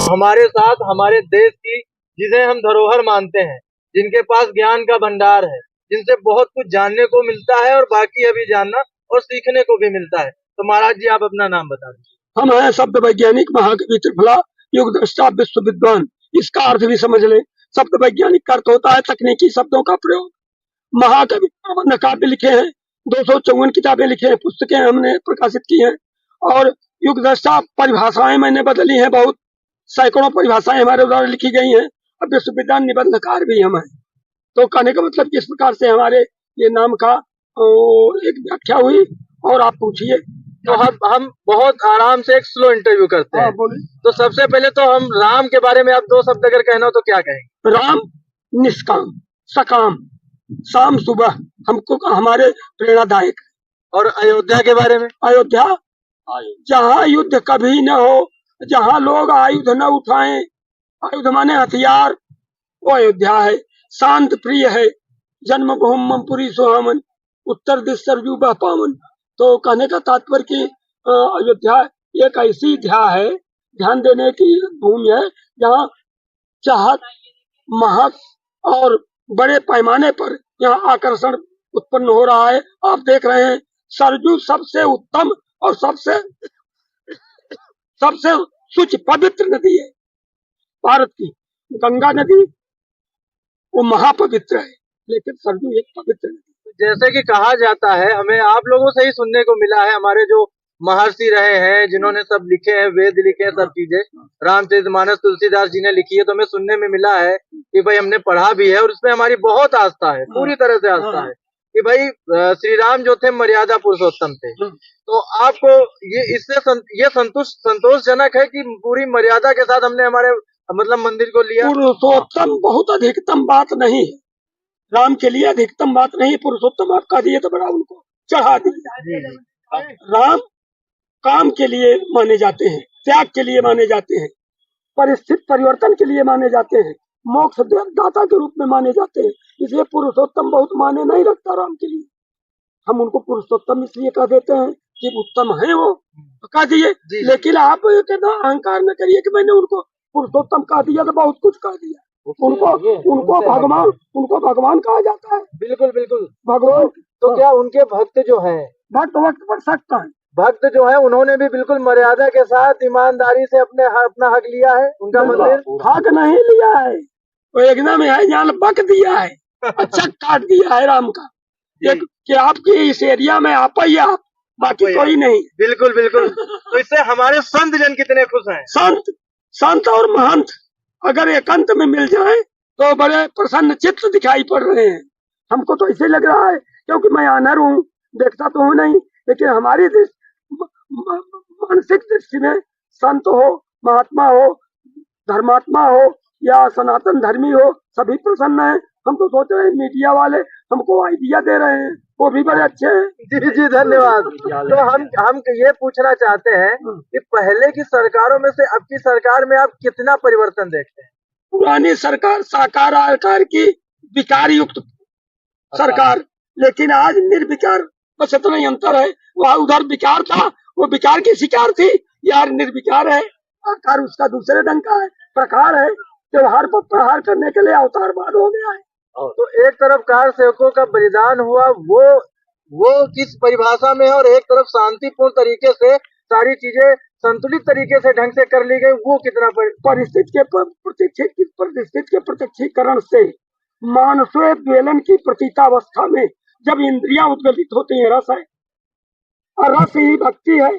हमारे साथ हमारे देश की, जिसे हम धरोहर मानते हैं, जिनके पास ज्ञान का भंडार है, जिनसे बहुत कुछ जानने को मिलता है और बाकी अभी जानना और सीखने को भी मिलता है। तो महाराज जी, आप अपना नाम बता दीजिए। हम हैं शब्द वैज्ञानिक महाकवि त्रिफला युग दृष्टा विश्व विद्वान। इसका अर्थ भी समझ ले। शब्द वैज्ञानिक का अर्थ होता है तकनीकी शब्दों का प्रयोग। महाकवि प्रबंध काव्य लिखे हैं, 254 किताबें लिखे हैं, पुस्तकें हमने प्रकाशित की हैं। और युग दृष्टा परिभाषाएं मैंने बदली हैं बहुत, सैकड़ों परिभाषाएं हमारे द्वारा लिखी गई हैं। और विश्व विद्वान निबंधकार भी हम हैं। तो कहने का मतलब किस प्रकार से हमारे ये नाम का एक व्याख्या हुई। और आप पूछिए। तो हम बहुत आराम से एक स्लो इंटरव्यू करते हैं। तो सबसे पहले तो हम राम के बारे में आप 2 शब्द अगर कहना हो तो क्या कहेंगे? राम निष्काम सकाम, शाम सुबह हमको हमारे प्रेरणादायक। और अयोध्या के बारे में? अयोध्या जहाँ युद्ध कभी न हो, जहाँ लोग आयुध न उठाएं, आयुध माने हथियार, वो अयोध्या है। शांत प्रिय है, जन्मभूमि पुरी सुहामन, उत्तर दिश सरयू बह पावन। तो कहने का तात्पर्य कि अयोध्या एक ऐसी है, ध्यान देने की भूमि है, जहाँ चाहत, महक और बड़े पैमाने पर यहाँ आकर्षण उत्पन्न हो रहा है। आप देख रहे हैं सरयू सबसे उत्तम और सबसे शुचि पवित्र नदी है भारत की। गंगा नदी वो महापवित्र है, लेकिन सरयू एक पवित्र नदी। जैसे कि कहा जाता है, हमें आप लोगों से ही सुनने को मिला है, हमारे जो महर्षि रहे हैं, जिन्होंने सब लिखे हैं, वेद लिखे हैं, सब चीजें, रामचरितमानस तुलसीदास जी ने लिखी है, तो हमें सुनने में मिला है कि भाई हमने पढ़ा भी है और उसमें हमारी बहुत आस्था है, पूरी तरह से आस्था है कि भाई श्री राम जो थे मर्यादा पुरुषोत्तम थे। तो आपको ये संतोषजनक है कि पूरी मर्यादा के साथ हमने हमारे मतलब मंदिर को लिया? पुरुषोत्तम बहुत अधिकतम बात नहीं है, राम के लिए अधिकतम बात नहीं। पुरुषोत्तम आप कह दिए तो बड़ा उनको चढ़ा दिया। राम काम के लिए माने जाते हैं, त्याग के लिए माने जाते हैं, परिस्थिति परिवर्तन के लिए माने जाते हैं, मोक्ष दाता के रूप में माने जाते हैं। इसलिए पुरुषोत्तम बहुत माने नहीं रखता राम के लिए। हम उनको पुरुषोत्तम इसलिए कह देते हैं कि उत्तम है वो, तो कह दिए। लेकिन आप अहंकार न करिए कि मैंने उनको पुरुषोत्तम कह दिया तो बहुत कुछ कह दिया। उनको भगवान कहा जाता है। बिल्कुल बिल्कुल भगवान। तो क्या उनके भक्त जो हैं, भक्त वक्त पर सकता है, भक्त जो है उन्होंने भी बिल्कुल मर्यादा के साथ ईमानदारी से अपना हक लिया है? उनका मंदिर हक नहीं लिया है, वो यज्ञ में है जान बक दिया है, अच्छा काट दिया है राम का कि आपके इस एरिया में आप ही आप, बाकी कोई नहीं। बिल्कुल बिल्कुल। तो इससे हमारे संत जन कितने खुश हैं। संत और महंत अगर एकांत में मिल जाए तो बड़े प्रसन्न चित्त दिखाई पड़ रहे हैं। हमको तो ऐसे लग रहा है, क्योंकि मैं अनर हूँ, देखता तो हूँ नहीं, लेकिन हमारी मानसिक दृष्टि में संत हो, महात्मा हो, धर्मात्मा हो या सनातन धर्मी हो, सभी प्रसन्न है। हम तो सोच रहे हैं मीडिया वाले हमको आइडिया दे रहे हैं, वो भी बड़े अच्छे हैं। जी जी धन्यवाद। तो हम ये पूछना चाहते हैं कि पहले की सरकारों में से अब की सरकार में आप कितना परिवर्तन देखते हैं? पुरानी सरकार साकार आकार की विकार युक्त सरकार, लेकिन आज निर्विकार, बस इतना ही अंतर है। वहाँ उधर विकार था, वो विकार की शिकार थी, यार निर्विकार है, आकार उसका दूसरे ढंग का है, प्रकार है, त्योहार पर प्रहार करने के लिए अवतारवाद हो गया है। तो एक तरफ कार सेवकों का बलिदान हुआ, वो किस परिभाषा में है, और एक तरफ शांतिपूर्ण तरीके से सारी चीजें संतुलित तरीके से ढंग से कर ली गई, वो कितना परिस्थिति के प्रत्यक्षीकरण से मानसों द्वेलन की प्रतीतावस्था में जब इंद्रियां उद्गलित होती हैं, रस है और रस ही भक्ति है।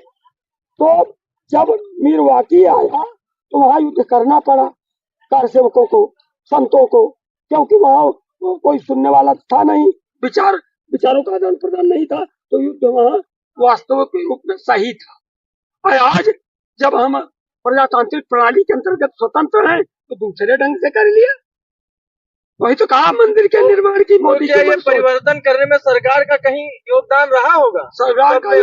तो जब मीरवाकी आया तो वहां युद्ध करना पड़ा कार सेवकों को, संतों को, क्योंकि वहां कोई सुनने वाला था नहीं, विचारों का आदान प्रदान नहीं था, तो युद्ध वहां वास्तव के रूप में सही था। और आज जब हम प्रजातांत्रिक प्रणाली के अंतर्गत स्वतंत्र हैं तो दूसरे ढंग से कर लिया। वही तो कहा मंदिर के निर्माण की मोदी के ये परिवर्तन करने में सरकार का कहीं योगदान रहा होगा? सरकार का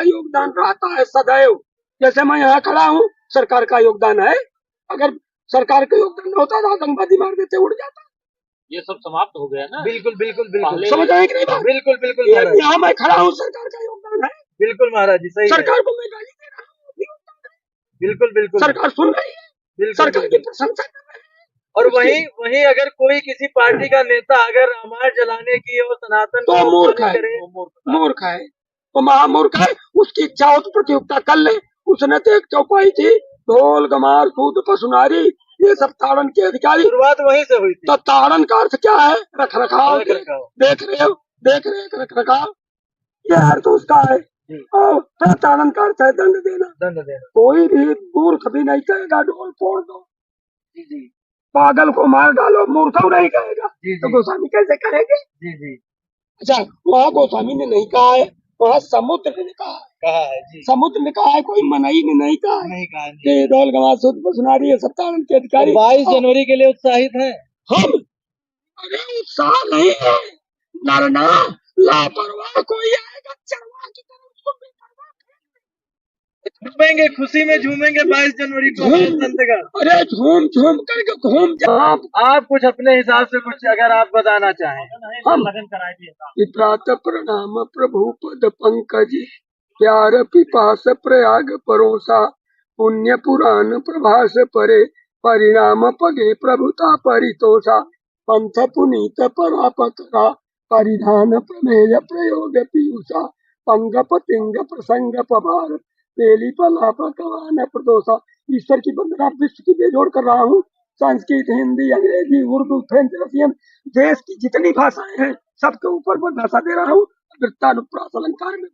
योगदान रहता है सदैव। जैसे मैं यहाँ खड़ा हूँ, सरकार का योगदान है। अगर सरकार का योगदान होता तो आतंकवादी मार देते, उड़ जाता। ये सब समाप्त हो गया ना? बिल्कुल बिल्कुल बिल्कुल। समझ आए कि नहीं बात? बिल्कुल बिल्कुल। यहाँ मैं खड़ा हूँ, सरकार का योगदान है। बिल्कुल महाराज जी, सही। सरकार को मैं गाली दे रहा हूँ, बिल्कुल बिल्कुल। सरकार सुन रही है। बिल्कुल, सरकार की प्रशंसा कर रहे हैं। और वहीं अगर कोई किसी पार्टी का नेता अगर अमार जलाने की और सनातन तो को मूर्ख है, करे, मूर्ख है, तो महामूर्ख है। उसकी इच्छा हो तो प्रतियोगिता कर ले। उसने तो एक चौपाई थी, ढोल गमार सूद पसुनारी, ये सब ताड़न के अधिकारी। शुरुआत वहीं से हुई थी। तो ताड़न का अर्थ क्या है? रख रखाव। रखरखाव। देख रहे रख रखाव, ये अर्थ उसका है। और ताड़न का अर्थ है दंड देना। कोई भी मूर्ख भी नहीं कहेगा ढोल फोड़ दो, जी पागल को मार डालो, मूर्ख नहीं कहेगा। तो गोस्वामी कैसे कहेंगे? जी अच्छा, वहाँ गोस्वामी ने नहीं कहा है, वहाँ समुद्र ने कहा है जी। समुद्र ने कहा है, कोई मनई ने नहीं कहा है नहीं कहा जी। कि ढोल गवार सूद पसुनारी ये सब ताड़न के अधिकारी। 22 जनवरी के लिए उत्साहित हैं हम? अरे उत्साह नहीं है, नरना लापरवाह कोई आएगा चरवाह की तरह उसको बेपरवाह झूमेंगे, खुशी में झूमेंगे 22 जनवरी को हमारे संत का। अरे झूम झूम करके घूम जहाँ आप कुछ अपने हिसाब से कुछ अगर आप बताना चाहें। हम प्रातः प्रणाम प्रभु पद पंकज, प्यार पिपास प्रयाग परोसा, पुण्य पुराण प्रभास परे, परिणाम पगे प्रभुता परितोषा, पंथ पुनीत परापकरा, परिधान प्रमेय प्रयोग पीयूषा, पंग पतिंग प्रसंग पवार, पेली पलाप कवान प्रदोषा। ईश्वर की वंदना विश्व की बेजोड़ कर रहा हूँ। संस्कृत, हिंदी, अंग्रेजी, उर्दू, फ्रेंच, रशियन, देश की जितनी भाषाएं हैं सबके ऊपर मैं भाषा दे रहा हूँ। वृत्तानुप्रास अलंकार में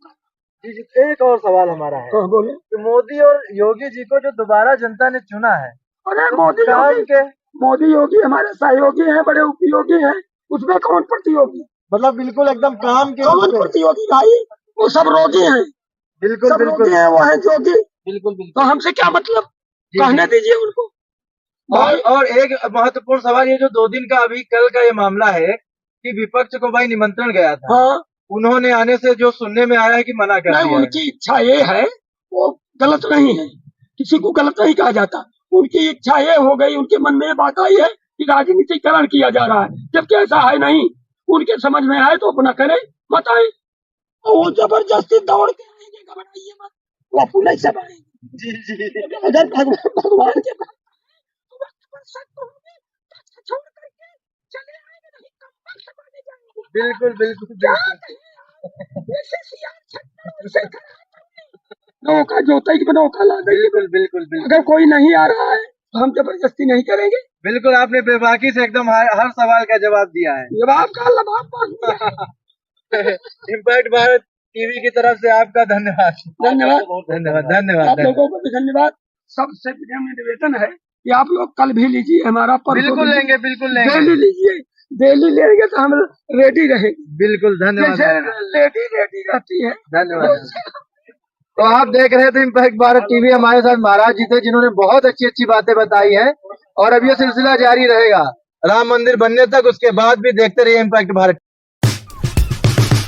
जी एक और सवाल हमारा है। हाँ, बोले। कि मोदी और योगी जी को जो दोबारा जनता ने चुना है, अरे मोदी योगी हमारे सहयोगी हैं, बड़े उपयोगी हैं, उसमें कौन प्रतियोगी? मतलब बिल्कुल एकदम काम के कौन प्रतियोगी भाई? वो सब रोगी हैं, बिल्कुल सब रोगी हैं, वो है जोगी। बिल्कुल तो हमसे क्या मतलब? कहने दीजिए उनको। और एक महत्वपूर्ण सवाल, ये जो 2 दिन का अभी कल का ये मामला है कि विपक्ष को भाई निमंत्रण गया था। हाँ, उन्होंने आने से जो सुनने में आया है कि मना कर दिया। उनकी इच्छा ये है, वो गलत नहीं है, किसी को गलत नहीं कहा जाता। उनकी इच्छा ये हो गई, उनके मन में बात आई है कि राजनीतिकरण किया जा रहा है, जबकि ऐसा है नहीं। उनके समझ में आए तो अपना करे, मत आए। वो जबरदस्ती दौड़ के आएंगे, घबराइए मत, वो अपने सब आएंगे। अगर भगवान के छोड़ करके चले आएंगे, नहीं कम माने जाएंगे। बिल्कुल नौका जोताई की नौका ला देंगे। बिल्कुल अगर कोई नहीं आ रहा है तो हम जबरदस्ती नहीं करेंगे। बिल्कुल, आपने बेबाकी से एकदम हर सवाल का जवाब दिया है। जवाब का लबाब इम्पैक्ट भारत टीवी की तरफ से आपका धन्यवाद। आप लोगों को भी धन्यवाद। सबसे निवेदन है कि आप लोग कल भी लीजिए हमारा, बिल्कुल लेंगे डेली लीजिए, डेली लेंगे तो हम रेडी रहेंगे। बिल्कुल, धन्यवाद। रेडी रहती है। धन्यवाद। तो आप देख रहे थे इम्पैक्ट भारत टीवी, हमारे साथ महाराज जी थे जिन्होंने बहुत अच्छी बातें बताई है, और अब ये सिलसिला जारी रहेगा राम मंदिर बनने तक। उसके बाद भी देखते रहिए इम्पैक्ट भारत।